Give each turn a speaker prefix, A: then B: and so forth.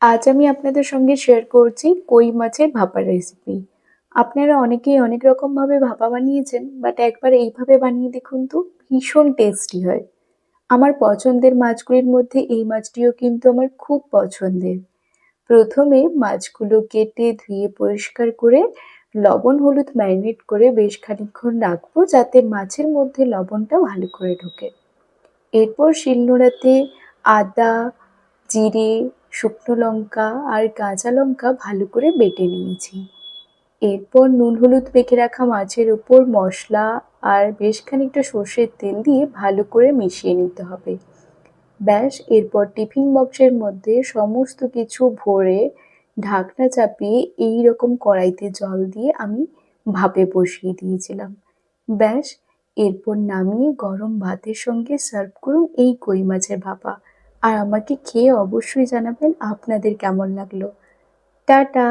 A: আজ আমি আপনাদের সঙ্গে শেয়ার করছি কই মাছের ভাপা রেসিপি। আপনারা অনেকেই অনেক রকমভাবে ভাপা বানিয়েছেন, বাট একবার এইভাবে বানিয়ে দেখুন তো, ভীষণ টেস্টি হয়। আমার পছন্দের মাছগুলির মধ্যে এই মাছটিও কিন্তু আমার খুব পছন্দের। প্রথমে মাছগুলো কেটে ধুয়ে পরিষ্কার করে লবণ হলুদ ম্যারিনেট করে বেশ খানিকক্ষণ রাখবো, যাতে মাছের মধ্যে লবণটা ভালো করে ঢোকে। এরপর শিলনোড়াতে আদা, জিরে, শুকনো লঙ্কা আর কাঁচা লঙ্কা ভালো করে বেটে নিয়েছি। এরপর নুন হলুদ মেখে রাখা মাছের উপর মশলা আর বেশ খানিকটা সর্ষের তেল দিয়ে ভালো করে মিশিয়ে নিতে হবে। ব্যাস, এরপর টিফিন বক্সের মধ্যে সমস্ত কিছু ভরে ঢাকনা চাপিয়ে এই রকম কড়াইতে জল দিয়ে আমি ভাপে বসিয়ে দিয়েছিলাম। ব্যাস, এরপর নামিয়ে গরম ভাতের সঙ্গে সার্ভ করুন এই কই মাছের ভাপা। আর আমাকে খেয়ে অবশ্যই জানাবেন আপনাদের কেমন লাগলো। টাটা।